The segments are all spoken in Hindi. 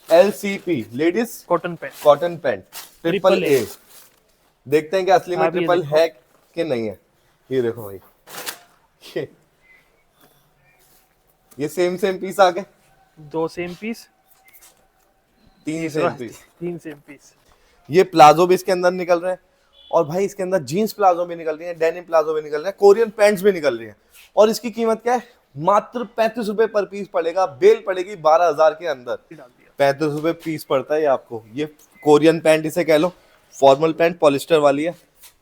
LCP ladies cotton pant triple A. देखते हैं कि असली में ट्रिपल है कि नहीं है। ये देखो भाई, ये सेम पीस आ गए, 2 same piece, 3 same piece, 3 same piece. ये प्लाजो भी इसके अंदर निकल रहे हैं और भाई इसके अंदर जीन्स प्लाजो भी निकल रही है, डेनिम प्लाजो भी निकल रहे हैं, कोरियन पैंट्स भी निकल रही हैं। और इसकी कीमत क्या है? मात्र 35 रुपए पर पीस पड़ेगा। बेल पड़ेगी 12,000 के अंदर। 35 रुपए पीस पड़ता है आपको। ये कोरियन पैंट इसे कह लो, फॉर्मल पैंट पॉलिस्टर वाली है,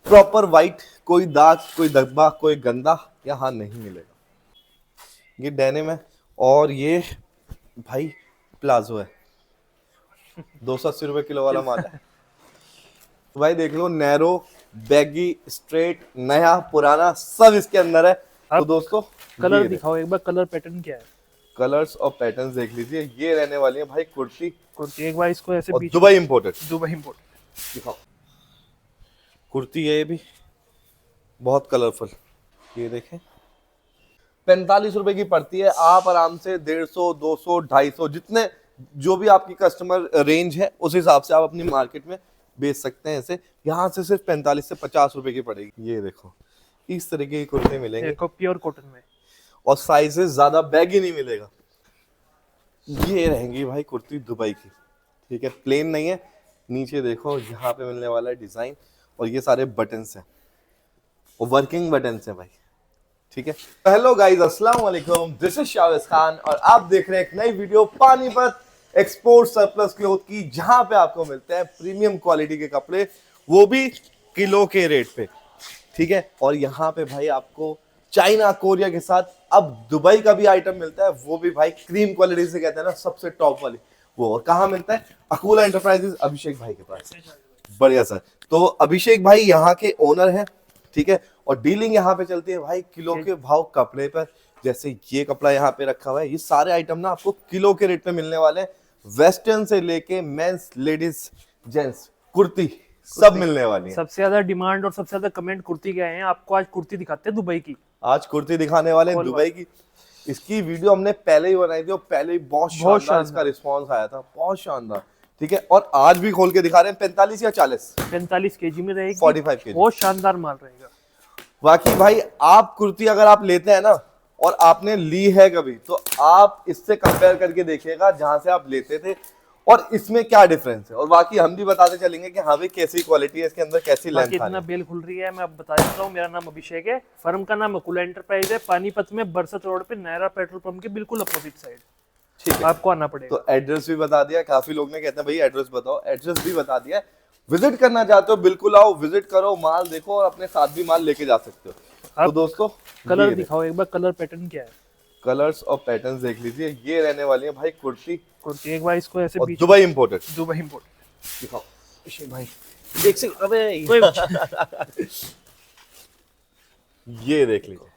प्रॉपर वाइट, कोई दाग, कोई धब्बा, कोई गंदा यहाँ नहीं मिलेगा। ये डेनिम है और ये भाई प्लाजो है, 280 रुपए किलो वाला माल है। तो भाई देख लो, नैरो, बैगी, स्ट्रेट, नया पुराना सब इसके अंदर है। तो दोस्तों कलर दिखाओ एक बार, कलर पैटर्न क्या है? कलर्स और पैटर्न्स देख लीजिए। ये रहने वाली है भाई कुर्ती एक बार इसको ऐसे बीच, दुबई इंपोर्टेड दिखाओ। कुर्ती है, ये भी बहुत कलरफुल। ये देखें, 45 रुपए की पड़ती है। आप आराम से 150, 200, 250 जितने जो भी आपकी कस्टमर रेंज है उस हिसाब से आप अपनी मार्केट में बेच सकते हैं। ऐसे यहाँ से सिर्फ 45 से 50 रुपए की पड़ेगी। ये देखो, इस तरीके की कुर्ते मिलेंगे प्योर कॉटन में, और साइजेस ज्यादा बैगी नहीं मिलेगा। ये रहेंगी भाई कुर्ती दुबई की, ठीक है, प्लेन नहीं है। नीचे देखो यहाँ पे मिलने वाला है डिजाइन, और ये सारे बटन्स हैं और वर्किंग बटन्स हैं भाई, ठीक है। हेलो गाइस, अस्सलाम वालेकुम, दिस इज शावेज खान और आप देख रहे हैं एक नई video Panipat export surplus cloth की, जहां पे आपको मिलते हैं प्रीमियम क्वालिटी के कपड़े, वो भी किलो के रेट पे, ठीक है। और यहाँ पे भाई आपको चाइना, कोरिया के साथ अब दुबई का भी आइटम मिलता है, वो भी भाई क्रीम क्वालिटी से, कहते हैं ना सबसे टॉप वाली वो। और कहाँ मिलता है? अकूला एंटरप्राइजेस, अभिषेक भाई के पास। बढ़िया सर। तो अभिषेक भाई यहाँ के ओनर है, ठीक है, और डीलिंग यहाँ पे चलती है भाई किलो के भाव कपड़े पर। जैसे ये कपड़ा यहाँ पे रखा हुआ है, ये सारे आइटम ना आपको किलो के रेट पे मिलने वाले हैं। वेस्टर्न से लेके मेंस, लेडीज, जेंट्स, कुर्ती सब मिलने वाली है। सबसे ज्यादा डिमांड और सबसे ज्यादा कमेंट कुर्ती के आए हैं। आपको आज कुर्ती दिखाते हैं दुबई की। आज कुर्ती दिखाने वाले हैं दुबई की। इसकी वीडियो हमने पहले ही बनाई थी और पहले ही बहुत शानदार इसका रिस्पांस आया था, बहुत शानदार, ठीक है। और आज भी खोल के दिखा रहे हैं। 45 या 45 केजी में रहेगी, 45 केजी, बहुत शानदार माल रहेगा। बाकी भाई आप कुर्ती अगर आप लेते हैं ना और आपने ली है कभी, तो आप इससे कंपेयर करके देखिएगा जहां से आप लेते थे और इसमें क्या डिफरेंस है। और बाकी हम भी बताते चलेंगे कि हाँ भाई कैसी क्वालिटी है इसके अंदर, कैसी लेंथ है। कितना बेल खुल रही है मैं अब बता देता हूँ। मेरा नाम अभिषेक है, फर्म का नाम अकूला एंटरप्राइज है, पानीपत में बरसत रोड पे नायरा पेट्रोल पंप के बिल्कुल अपोजिट साइड, ठीक है। आपको आना पड़ेगा। तो एड्रेस भी बता दिया, काफी लोग ने कहते हैं भाई एड्रेस बताओ, एड्रेस भी बता दिया। विजिट करना चाहते हो बिल्कुल आओ, विजिट करो, माल देखो और अपने साथ भी माल लेके जा सकते हो। तो दोस्तों कलर दिखाओ एक बार, कलर पैटर्न क्या है? कलर्स और पैटर्न्स देख लीजिए। ये रहने वाली है भाई कुर्ती एक बार इसको ऐसे बीच, दुबई इंपोर्टेड दिखाओ भाई, देख से अबे ये देख लीजिए,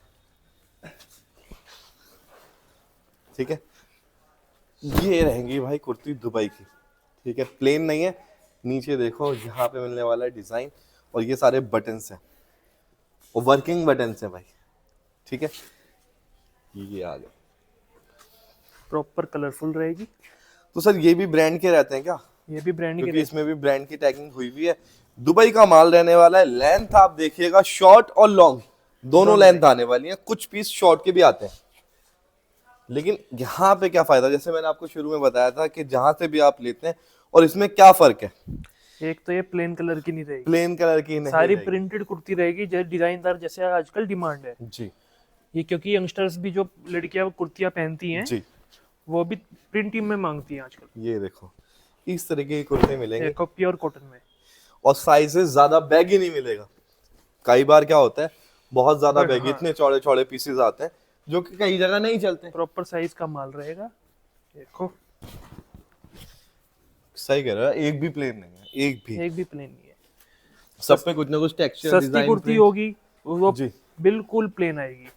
ठीक है। ये रहेंगी भाई कुर्ती दुबई की, ठीक है, प्लेन नहीं है। नीचे देखो यहाँ पे मिलने वाला है डिजाइन, और ये सारे बटन्स हैं और वर्किंग बटन्स हैं भाई, ठीक है। ये आ गया, प्रॉपर कलरफुल रहेगी। तो सर ये भी ब्रांड के रहते हैं क्या? ये भी ब्रांड क्योंकि इसमें भी ब्रांड की टैगिंग हुई हुई है। दुबई का माल रहने वाला है। लेंथ आप देखिएगा, शॉर्ट और लॉन्ग दोनों लेंथ आने वाली है। कुछ पीस शॉर्ट के भी आते हैं, लेकिन यहाँ पे क्या फायदा, जैसे मैंने आपको शुरू में बताया था कि जहां से भी आप लेते हैं, और इसमें क्या फर्क है? एक तो ये प्लेन कलर की नहीं रहेगी, प्लेन कलर की नहीं, सारी प्रिंटेड कुर्ती रहेगी, डिजाइनदार, जैसे आजकल डिमांड है जी। ये, क्योंकि यंगस्टर्स भी जो लड़कियां कुर्तियां पहनती हैं जी, वो भी प्रिंटिंग में मांगती हैं आजकल। ये देखो इस तरीके के कुर्ते मिलेंगे, प्योर कॉटन में, और साइजेस ज्यादा बैगी नहीं मिलेगा। कई बार क्या होता है, बहुत ज्यादा बैगी, इतने चौड़े चौड़े पीसेस आते हैं जो कि कई जगह नहीं चलते। प्रॉपर साइज का माल रहेगा। देखो सही कह रहा है, एक भी प्लेन नहीं है, एक भी प्लेन नहीं है। सब पे कुछ ना कुछ टेक्सचर, सस्ती कुर्ती होगी वो जी, बिल्कुल प्लेन आएगी।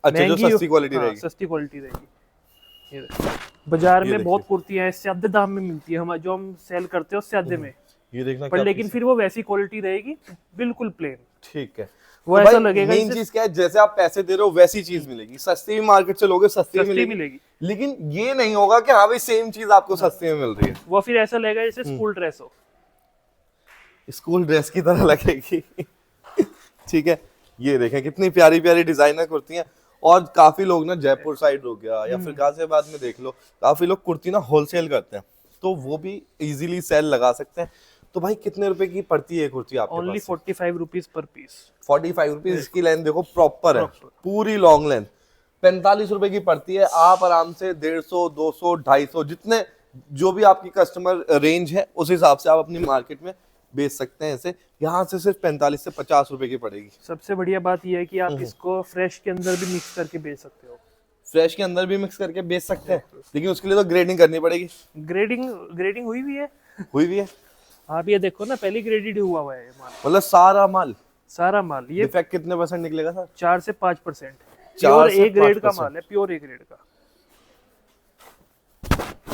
अच्छा, जो सस्ती क्वालिटी रहेगी, सस्ती क्वालिटी रहेगी। ये बाजार में बहुत कुर्तियां इससे आधे दाम में मिलती है, हम जो हम सेल करते हैं उससे आधे में, ये देखना पर लेकिन फिर वो वैसी क्वालिटी रहेगी, बिल्कुल प्लेन। ठीक है। वो ऐसा लगेगा मेन जैसे चीज क्या है, जैसे आप पैसे दे रहे हो वैसी चीज मिलेगी। सस्ती भी मार्केट से लोगे सस्ती सस्ती मिलेगी, मिलेगी। लेकिन ये नहीं होगा कि हाँ भाई सेम चीज आपको सस्ती में मिल रही है। वो फिर ऐसा लगेगा जैसे स्कूल ड्रेस हो। स्कूल ड्रेस की तरह लगेगी। ठीक है, ये देखें कितनी प्यारी प्यारी डिजाइनर कुर्तियां। और काफी लोग ना जयपुर साइड हो गया या फिर गाजियाबाद में देख लो, काफी लोग कुर्ती ना होलसेल करते हैं, तो वो भी इजीली सेल लगा सकते हैं। तो भाई कितने रुपए की पड़ती है कुर्ती आपके ओनली पास? 45 रुपीज पर पीस। 45 रुपीज। इसकी लेंथ देखो प्रॉपर है, Proper। पूरी लॉन्ग लेंथ। 45 रुपए की पड़ती है। आप आराम से 150, 200, 250 जितने जो भी आपकी कस्टमर रेंज है उस हिसाब से आप अपनी मार्केट में बेच सकते हैं। ऐसे यहाँ से सिर्फ 45 से 50 रुपए की पड़ेगी। सबसे बढ़िया बात यह है कि आप इसको फ्रेश के अंदर भी मिक्स करके बेच सकते हो। फ्रेश के अंदर भी मिक्स करके बेच सकते हैं, लेकिन उसके लिए तो ग्रेडिंग करनी पड़ेगी। ग्रेडिंग हुई भी है। हुई भी है, आप ये देखो ना, पहली ग्रेडेड हुआ है ये माल, मतलब सारा माल। सारा माल। ये डिफेक्ट कितने परसेंट निकलेगा सर? 4 से 5%। 4 प्योर से ए ग्रेड का 5%। माल है, प्योर ए ग्रेड का।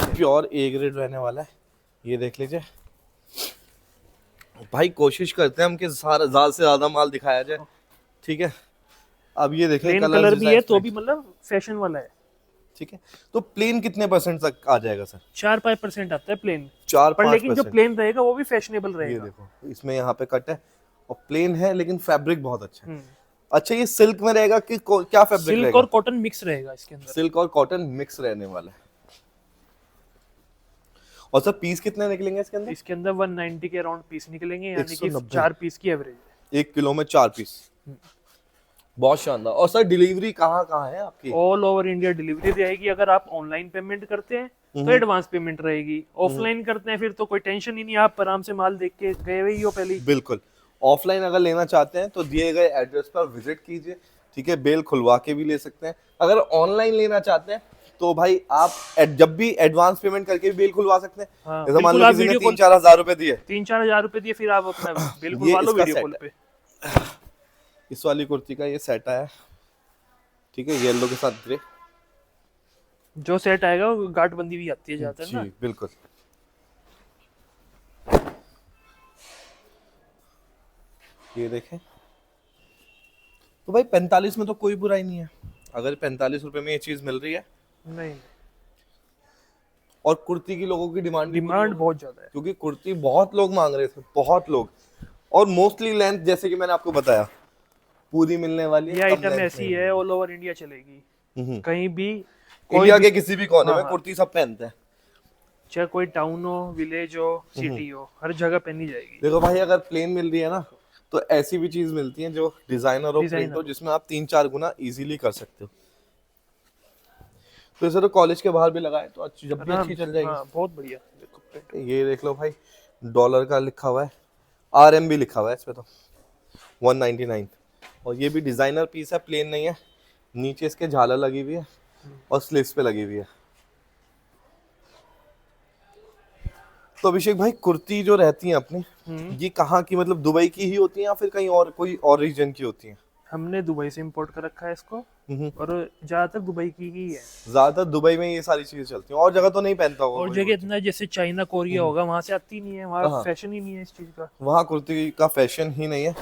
प्योर ए ग्रेड रहने वाला है, ये देख लीजिए भाई। कोशिश करते हैं हम कि ज्यादा से ज्यादा माल दिखाया जाए, ठीक है। अब ये देखें प्लेन कलर कलर भी है तो भी मतलब फैशन वाला है। ठीक है। तो प्लेन कितने परसेंट तक आ जाएगा सर? 4-5% आता है प्लेन। 4-5%। पर लेकिन जो प्लेन रहेगा वो भी फैशनेबल ये रहेगा। देखो इसमें यहाँ पे कट है और प्लेन है, लेकिन फैब्रिक बहुत अच्छा है। अच्छा, ये सिल्क में रहेगा कि क्या फैब्रिक सिल्क रहेगा? और कॉटन मिक्स रहेगा इसके अंदर। सिल्क और कॉटन मिक्स रहने वाला है। और सर पीस कितने निकलेंगे इसके अंदर? इसके अंदर 190 के अराउंड पीस निकलेंगे, यानी कि 190। 4 पीस की एवरेज है। 1 किलो में 4 पीस, बहुत शानदार। और सर डिलीवरी कहाँ कहाँ है आपकी? ऑल ओवर इंडिया डिलीवरी रहेगी। अगर आप ऑनलाइन पेमेंट करते हैं तो एडवांस पेमेंट रहेगी। ऑफलाइन करते हैं फिर तो कोई टेंशन ही नहीं, आप आराम से माल देख के गए हुए ही हो पहले ही। बिल्कुल। ऑफलाइन अगर लेना चाहते हैं तो दिए गए एड्रेस पर विजिट कीजिए, ठीक है। बेल खुलवा के भी ले सकते हैं। अगर ऑनलाइन लेना चाहते हैं तो भाई आप जब भी एडवांस पेमेंट करके भी बेल खुलवा सकते हैं। हाँ, जैसे मान बिल्कुल, लो आप किसी ने वीडियो कॉल 3-4 हजार रुपए दिए, 3-4 हजार रुपए दिए, फिर आप अपना बिल्कुल ये वालो इसका वीडियो कॉल सेट पे। इस वाली कुर्ती का ये सेट आया, ठीक है, येलो के साथ ग्रे। जो सेट आएगा वो गांठ बंदी भी आती है ज्यादातर ना। जी बिल्कुल। ये देखें, तो भाई 45 में तो कोई बुराई नहीं है। अगर 45 रुपए में ये चीज मिल रही है, नहीं, और कुर्ती की लोगों की डिमांड बहुत ज्यादा है, क्योंकि कुर्ती बहुत लोग मांग रहे थे, बहुत लोग। और मोस्टली लेंथ जैसे कि मैंने आपको बताया पूरी मिलने वाली है। ये आइटम ऐसी है ऑल ओवर इंडिया चलेगी। कहीं भी इंडिया के किसी भी कोने में हाँ। कुर्ती सब पहनते हैं। चाहे कोई टाउन हो, विलेज हो, सिटी हो, हर जगह पहनी जाएगी। देखो भाई, अगर प्लेन मिल रही है ना, तो ऐसी भी चीज मिलती है जो डिजाइनर हो, प्रिंट हो, जिसमें आप 3-4 गुना इजीली कर सकते हो। तो इसे तो कॉलेज के बाहर भी लगाए तो अच्छी, जब भी अच्छी चल जाएगी। हाँ, बहुत बढ़िया। देखो ये देख लो भाई, डॉलर का लिखा हुआ है, RM भी लिखा हुआ है इसमें तो 199। और ये भी डिजाइनर पीस है, प्लेन नहीं है। नीचे इसके झालर लगी हुई है और स्लीव्स पे लगी हुई है। तो अभिषेक भाई, कुर्ती जो रहती है अपनी, ये कहाँ की, मतलब दुबई की ही होती है या फिर कहीं और कोई और रीजन की होती है? हमने दुबई से इंपोर्ट कर रखा है इसको, और ज्यादातर दुबई की ही है। ज्यादातर दुबई में ये सारी चीजें चलती हैं, और जगह तो नहीं पहनता होगा और कोई जगह कुर्ती। इतना जैसे चाइना कोरिया होगा वहां से आती नहीं है, वहां हाँ। फैशन ही नहीं है इस चीज का। वहाँ कुर्ती का फैशन ही नहीं है।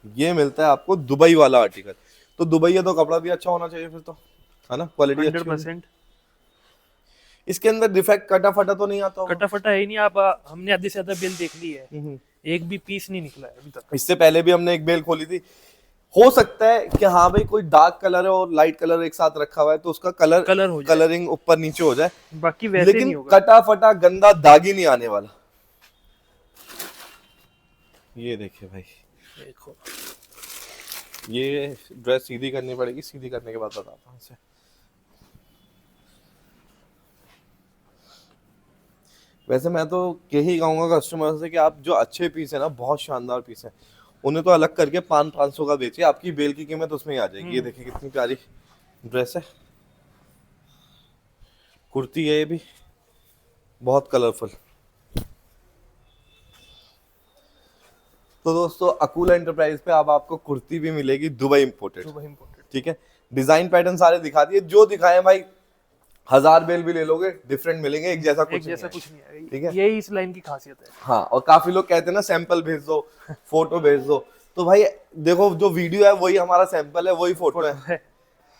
ये मिलता है आपको दुबई वाला आर्टिकल। तो दुबई है तो कपड़ा भी अच्छा होना चाहिए फिर तो, है ना, क्वालिटी अच्छी होनी। 100%। इसके अंदर डिफेक्ट कटा फटा तो नहीं आता होगा? कटा फटा है ही नहीं। आप हमने आधे से ज्यादा बिल देख ली है, एक भी पीस नहीं निकला है अभी तक। इससे पहले भी हमने एक बेल खोली थी। हो सकता है कि हाँ भाई कोई डार्क कलर है और लाइट कलर एक साथ रखा हुआ है तो उसका कलर हो जाए, कलरिंग ऊपर नीचे हो जाए, बाकी वैसे लेकिन नहीं होगा। कटा फटा गंदा दाग ही नहीं आने वाला। ये देखिए भाई, देखो ये ड्रेस सीधी करनी पड़ेगी, सीधी करने के बाद बताता हूँ इसे। वैसे मैं तो यही कहूंगा कस्टमर से कि आप जो अच्छे पीस है ना, बहुत शानदार पीस है, उन्हें तो अलग करके 500-500 का बेचिए, आपकी बेल की कीमत उसमें ही आ जाएगी। ये देखिए कितनी प्यारी ड्रेस है, कुर्ती है ये भी बहुत कलरफुल। तो दोस्तों, अकूला एंटरप्राइज पे अब आपको कुर्ती भी मिलेगी दुबई इंपोर्टेड, ठीक है। डिजाइन पैटर्न सारे दिखा दिए, जो दिखाए भाई 1000 बेल भी ले लोगे डिफरेंट मिलेंगे, एक जैसा कुछ नहीं है। ठीक है, यही इस लाइन की खासियत है। हाँ। और काफी लोग कहते हैं ना सैंपल भेज दो, फोटो भेज दो, तो भाई देखो, जो वीडियो है वही हमारा सैंपल है, वही फोटो है,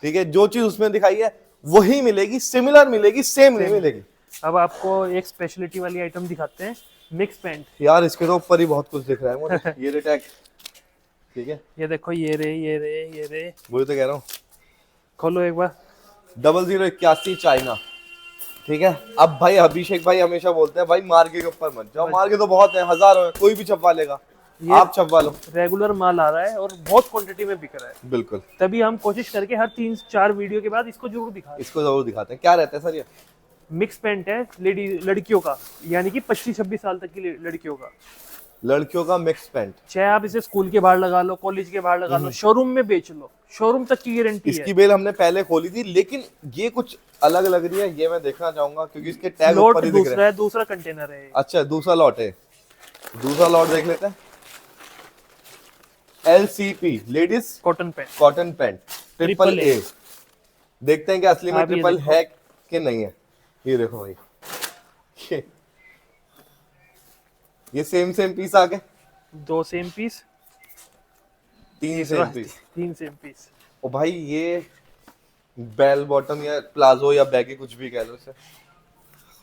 ठीक है। जो चीज उसमें दिखाई है वही मिलेगी, सिमिलर मिलेगी, सेम नहीं मिलेगी। अब आपको एक स्पेशलिटी वाली आइटम दिखाते हैं, मिक्स पैंट। यार इसके तो ऊपर ही बहुत कुछ दिख रहा है मुझे। ये टैग, ठीक है, ये देखो, ये रे वही तो कह रहा हूँ। खोलो एक बार। 0081 चाइना, ठीक है। अब भाई अभिषेक भाई हमेशा बोलते हैं भाई मार्के के ऊपर मत जाओ, मार्के तो बहुत है, हजारों है, कोई भी छपवा लेगा, आप छपवा लो। रेगुलर माल आ रहा है और बहुत क्वांटिटी में बिक रहा है, बिल्कुल। तभी हम कोशिश करके हर 3-4 वीडियो के बाद इसको जरूर दिखाएं। इसको जरूर दिखाते हैं। क्या रहता है सर ये? मिक्स पैंट है, लड़कियों का, यानी कि 25-26 साल तक की लड़कियों का। लड़कियों का मिक्स पैंट। चाहे आप इसे स्कूल के बाहर लगा लो, कॉलेज के बाहर लगा लो, शोरूम में बेच लो, शोरूम तक की गारंटी है। इसकी बेल हमने पहले खोली थी, लेकिन ये कुछ अलग लग रही है, ये मैं देखना चाहूंगा क्योंकि इसके टैग ऊपर ही दिख रहे हैं। दूसरा कंटेनर है। अच्छा, दूसरा लॉट है, दूसरा लॉट देख लेते हैं। LCP ladies cotton pant, cotton pant AAA। देखते हैं कि असली में ट्रिपल है कि नहीं है। ये देखो भाई, ये सेम पीस आ गए, 2 same piece, 3 same piece, 3 same piece. और भाई ये बेल बॉटम या प्लाजो या बैगी कुछ भी कह लो इसे,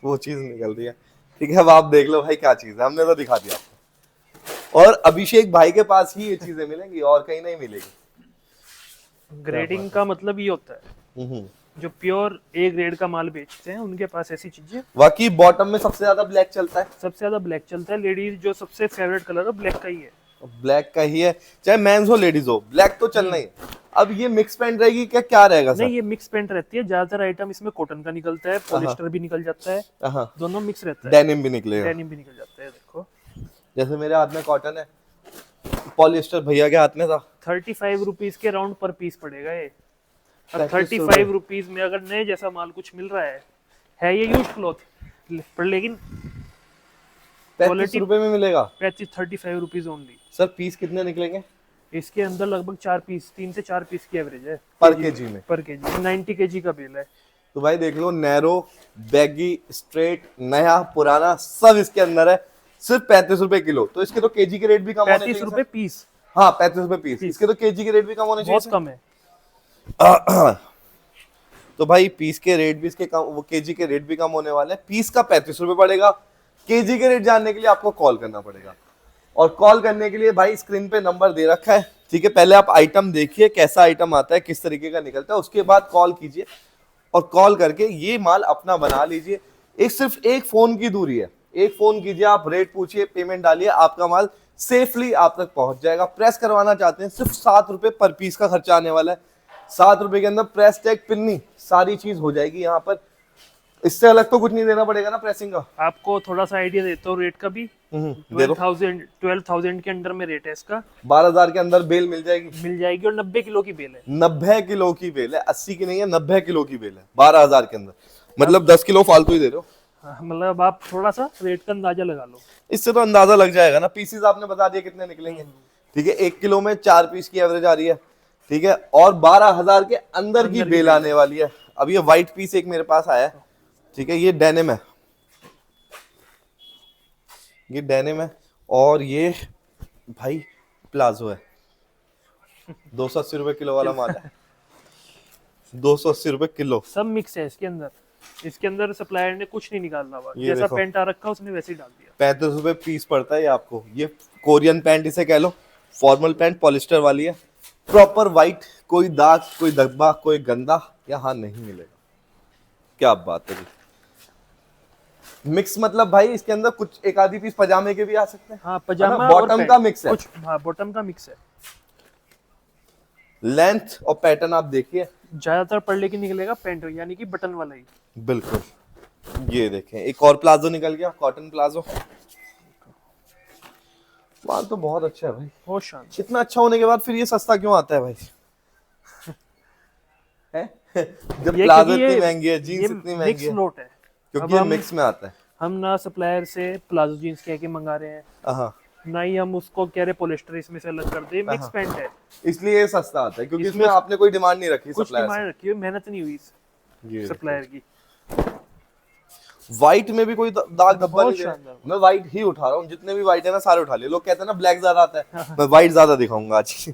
वो चीज निकल रही है, ठीक है। अब आप देख लो भाई क्या चीज है, हमने तो दिखा दिया आपको। और अभिषेक भाई के पास ही ये चीजें मिलेंगी और कहीं नहीं मिलेगी। ग्रेडिंग का मतलब ये होता है, जो प्योर A ग्रेड का माल बेचते हैं उनके पास ऐसी चीजें। बाकी बॉटम में सबसे ज्यादा ब्लैक चलता है, सबसे ज्यादा ब्लैक चलता है। लेडीज जो सबसे फेवरेट कलर है ब्लैक का ही है, ब्लैक का ही है, चाहे मेंस हो लेडीज हो, ब्लैक तो चलना ही है। अब ये मिक्स पैंट रहेगी क्या रहेगा सर? नहीं, ये मिक्स पैंट रहती है। ज्यादातर आइटम इसमें कॉटन का निकलता है, पॉलिस्टर भी निकल जाता है, हाँ, दोनों मिक्स रहता है। डेनिम भी निकलेगा, डेनिम भी निकल जाता है। देखो, जैसे मेरे हाथ में कॉटन है, पॉलिस्टर भैया के हाथ में था। 35 रुपीज के राउंड पर पीस पड़ेगा ये। अब 35 रुपीज में अगर नए जैसा माल कुछ मिल रहा है ये यूज क्लॉथ, पर लेकिन 35 रुपए में मिलेगा। 35 रुपीज ओनली। सर पीस कितने निकलेंगे? इसके अंदर लगभग 4 पीस, 3 से 4 पीस की एवरेज है पर केजी में। पर केजी 90 केजी का बिल है। तो भाई देख लो, नैरो, बैगी, स्ट्रेट, नया, पुराना, सब इसके अंदर है। सिर्फ 35 रुपए किलो। तो इसके तो केजी के रेट भी कम होने चाहिए। 35 रुपए पीस। हाँ, 35 रुपए पीस। इसके तो केजी के रेट भी कम होने चाहिए। बहुत कम है। तो भाई पीस के रेट भी इसके कम, वो केजी के रेट भी कम होने वाले हैं। पीस का 35 रुपए पड़ेगा। केजी के रेट जानने के लिए आपको कॉल करना पड़ेगा, और कॉल करने के लिए भाई स्क्रीन पे नंबर दे रखा है, ठीक है। पहले आप आइटम देखिए कैसा आइटम आता है, किस तरीके का निकलता है, उसके बाद कॉल कीजिए, और कॉल करके ये माल अपना बना लीजिए। सिर्फ एक फोन की दूरी है, एक फोन कीजिए, आप रेट पूछिए, पेमेंट डालिए, आपका माल सेफली आप तक पहुंच जाएगा। प्रेस करवाना चाहते हैं, सिर्फ 7 रुपए पर पीस का खर्चा आने वाला है। 7 रुपए के अंदर प्रेस टैग, पिन्नी, सारी चीज हो जाएगी यहाँ पर। इससे अलग तो कुछ नहीं देना पड़ेगा ना प्रेसिंग का। आपको थोड़ा सा आइडिया देता हूँ रेट का भी। 12,000 के अंडर में रेट है इसका। 12,000 के अंदर बेल मिल जाएगी, और 90 किलो की बेल है। 90 किलो की बेल है, 80 की नहीं है, 90 किलो की बेल है 12,000 के अंदर। मतलब 10 किलो फालतू ही दे रहे हो। मतलब आप थोड़ा सा रेट का अंदाजा लगा लो। इससे तो अंदाजा लग जाएगा ना। पीसीज आपने बता दिया कितने निकलेंगे, ठीक है। 1 किलो में 4 पीस की एवरेज आ रही है, ठीक है, और 12,000 के अंदर की बेल आने वाली है। अब ये व्हाइट पीस एक मेरे पास आया है, ठीक है, ये डेनिम है, ये डेनिम है, और ये भाई प्लाजो है। 280 रुपए किलो वाला माल है, 280 रुपए किलो। सब मिक्स है इसके अंदर। इसके अंदर सप्लायर ने कुछ नहीं निकालना हुआ, ये जैसा पैंट आ रखा उसने वैसे ही डाल दिया। 35 रुपए पीस पड़ता है ये आपको। ये कोरियन पैंट इसे कह लो, फॉर्मल पैंट, पॉलिस्टर वाली है, प्रॉपर वाइट, कोई दाग, कोई धब्बा, कोई गंदा यहाँ नहीं मिलेगा। क्या बात है जी। मिक्स मतलब भाई इसके अंदर कुछ एक आधी पीस पजामे के भी आ सकते हैं। हाँ, पजामा बॉटम का मिक्स है कुछ। हाँ, बॉटम का मिक्स है। लेंथ और पैटर्न आप देखिए, ज्यादातर पढ़ की निकलेगा पैंट, यानी कि बटन वाला ही। बिल्कुल। ये देखें, एक और प्लाजो निकल गया, कॉटन प्लाजो। माल तो बहुत अच्छा है भाई, बहुत शानदार। इतना अच्छा होने के बाद फिर ये सस्ता क्यों आता है भाई? है? जब प्लाजो इतनी महंगी है, जीन्स इतनी महंगी है, लॉट है, क्योंकि ये मिक्स में आता है। हम ना सप्लायर से प्लाजो जीन्स कह के मंगा रहे हैं, हाँ, ना ही हम उसको कह रहे पॉलिस्टर इसमें से अलग कर दे। मिक्स पैंट है, इसलिए ये सस्ता आता है, क्योंकि इसमें आपने कोई डिमांड नहीं रखी, कुछ सप्लायर डिमांड रखी है, मेहनत नहीं हुई सप्लायर की। व्हाइट में भी कोई दाग धब्बा बहुत नहीं दे रहा। शानदार। मैं व्हाइट ही उठा रहा हूँ, जितने भी व्हाइट है ना सारे उठा लिए। लोग कहते हैं ना ब्लैक ज्यादा आता है, मैं व्हाइट ज्यादा दिखाऊंगा आज।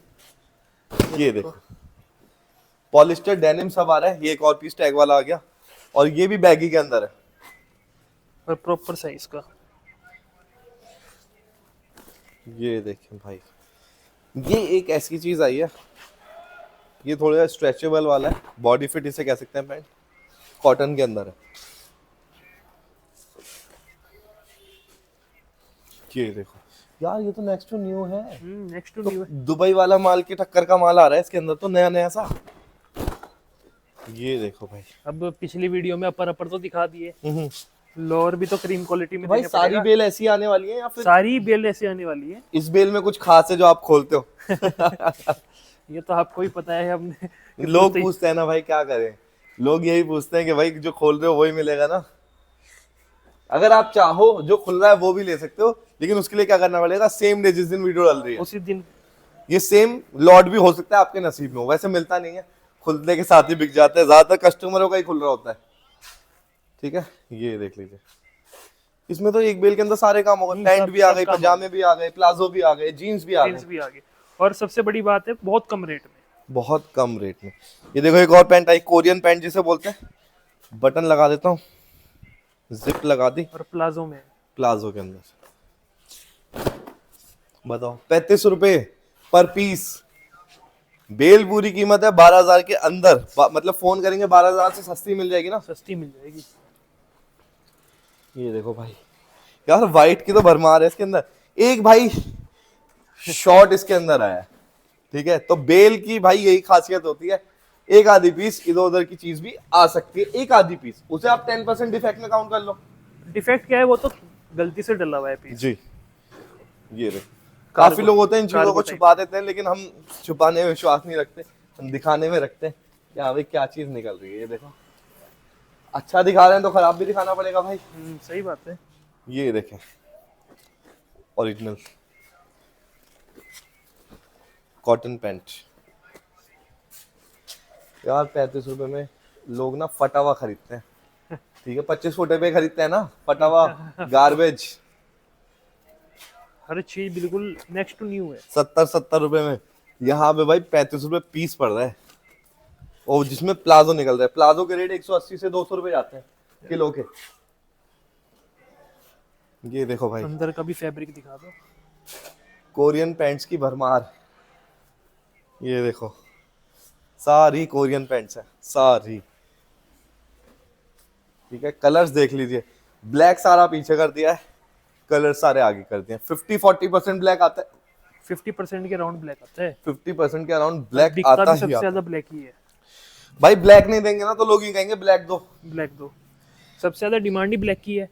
ये देखो पॉलिस्टर डेनिम सब आ रहा है। ये एक और पीस टैग वाला आ गया, और ये भी बैगी के अंदर है, और प्रॉपर साइज का। ये देखें भाई, ये एक ऐसी चीज आई है, ये थोड़ा स्ट्रेचेबल वाला है, बॉडी फिट इसे कह सकते हैं पैंट, कॉटन के अंदर है। ये देखो यार, ये तो नेक्स्ट टू न्यू है। नेक्स्ट टू तो न्यू। दुबई वाला माल की टक्कर का माल आ रहा है इसके अंदर, तो नया नया सा। ये देखो भाई, अब पिछली वीडियो में अपर तो दिखा दिए, लोअर भी तो क्रीम क्वालिटी में भाई देना सारी पड़ेगा। बेल ऐसी आने वाली है या फिर सारी बेल ऐसे आने वाली है। इस बेल में कुछ खास है जो आप खोलते हो? ये तो आपको ही पता है। हमने लोग पूछते हैं ना भाई, क्या करें, लोग यही पूछते हैं कि भाई जो खोल रहे हो वही मिलेगा ना। अगर आप चाहो जो खुल रहा है वो भी ले सकते हो, लेकिन उसके लिए क्या करना पड़ेगा, सेम डे जिस दिन वीडियो डाल रही है उसी दिन। ये सेम लॉट भी हो सकता है आपके नसीब में हो, वैसे मिलता नहीं है, खुलने के साथ ही बिक जाता है, ज्यादातर कस्टमरों का ही खुल रहा होता है। ठीक है, ये देख लीजिए, इसमें तो एक बेल के अंदर सारे काम हो गए। पैंट भी आ गई, पजामे भी आ गए, प्लाजो भी आ गए, जीन्स भी आ जीन्स गए, भी आगे। और सबसे बड़ी बात है, बहुत कम रेट में। बहुत कम रेट में। ये देखो एक और पैंट आई, कोरियन पैंट जिसे बोलते हैं। बटन लगा देता हूँ, जिप लगा दी, और प्लाजो में। प्लाजो के अंदर। बताओ 35 रुपए पर पीस। बेल पूरी कीमत है 12,000 के अंदर, मतलब फोन करेंगे 12,000 से सस्ती मिल जाएगी ना। सस्ती मिल जाएगी। ये देखो भाई, यार व्हाइट की तो भरमार है इसके अंदर। एक भाई शॉर्ट इसके अंदर आया है, ठीक है, तो बेल की भाई यही खासियत होती है, एक आधी पीस इधर उधर की चीज भी आ सकती है, एक आधी पीस, उसे आप 10% डिफेक्ट में काउंट कर लो। डिफेक्ट क्या है, वो तो गलती से डला हुआ है पीस। जी, ये देखो, काफी लोग होते हैं इन चीजों को छुपा देते हैं, लेकिन हम छुपाने में विश्वास नहीं रखते, हम दिखाने में रखते हैं कि हाँ भाई क्या चीज निकल रही है। ये देखो, अच्छा दिखा रहे हैं तो खराब भी दिखाना पड़ेगा भाई। सही बात है। ये देखें ओरिजिनल कॉटन पैंट। यार 35 रुपए में लोग ना फटा हुआ खरीदते हैं, ठीक है, 25 फुटे पे खरीदते हैं ना फटा हुआ, गार्बेज। हर चीज बिल्कुल नेक्स्ट टू न्यू है। 70 रुपए में, यहाँ पे भाई 35 रुपए पीस पड़ रहा है, और जिसमें प्लाजो निकल रहा है। प्लाजो के रेट 180 से 200 रुपए जाते हैं किलो के। ये देखो भाई, अंदर का भी फैब्रिक दिखा दो। कोरियन पैंट्स की भरमार। ये देखो, सारी कोरियन पैंट्स है, सारी। ठीक है, कलर्स देख लीजिए, ब्लैक सारा पीछे कर दिया है, कलर सारे आगे कर दिए हैं। 50-40% ब्लैक आता है, 50% के अराउंड ब्लैक आता है। 50% के अराउंड ब्लैक दिखता आता भी ही सबसे आता है। ज्यादा ब्लैक ही है। भाई ब्लैक नहीं देंगे ना तो लोग ही कहेंगे ब्लैक दो। ब्लैक दो, सबसे ज्यादा डिमांड ही ब्लैक की है,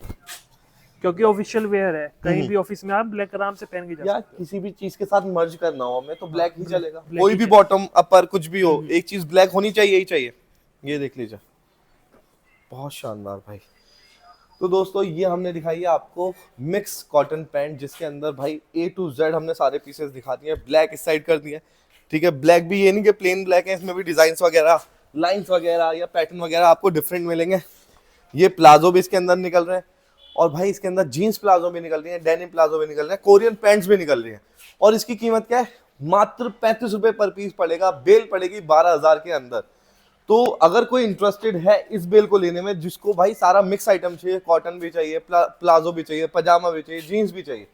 क्योंकि ऑफिशियल वेयर है। कहीं भी ऑफिस में आप ब्लैक आराम से पहन के जा यार सकते किसी भी चीज के साथ मर्ज करना हो हमें तो ब्लैक ही चलेगा, black कोई ही भी चलेगा। बॉटम अपर कुछ भी हो, एक चीज ब्लैक होनी चाहिए ही चाहिए। ये देख लीजिए, बहुत शानदार भाई। तो दोस्तों ये हमने दिखाई है आपको मिक्स कॉटन पैंट, जिसके अंदर भाई A to Z हमने सारे पीसेस दिखा दिए। ब्लैक इस साइड कर दिया, ठीक है, ब्लैक भी ये नहीं कि प्लेन ब्लैक है, इसमें भी डिजाइन वगैरह, लाइंस वगैरह या पैटर्न वगैरह आपको डिफरेंट मिलेंगे। ये प्लाजो भी इसके अंदर निकल रहे हैं, और भाई इसके अंदर जीन्स प्लाजो भी निकल रही है, डेनिम प्लाजो भी निकल रहे हैं, कोरियन पैंट्स भी निकल रही है। और इसकी कीमत क्या है, मात्र 35 रुपए पर पीस पड़ेगा। बेल पड़ेगी 12,000 के अंदर। तो अगर कोई इंटरेस्टेड है इस बेल को लेने में, जिसको भाई सारा मिक्स आइटम चाहिए, कॉटन भी चाहिए, प्लाजो भी चाहिए, पजामा भी चाहिए, जीन्स भी चाहिए,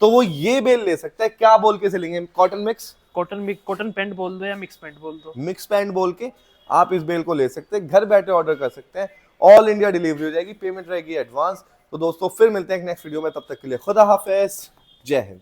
तो वो ये बेल ले सकता है। क्या बोल के सिलेंगे, कॉटन मिक्स, कॉटन पैंट बोल दो या मिक्स पैंट बोल दो, मिक्स पैंट बोल के आप इस बेल को ले सकते हैं। घर बैठे ऑर्डर कर सकते हैं, ऑल इंडिया डिलीवरी हो जाएगी, पेमेंट रहेगी एडवांस। तो दोस्तों फिर मिलते हैं नेक्स्ट वीडियो में, तब तक के लिए खुदा हाफिज, जय हिंद।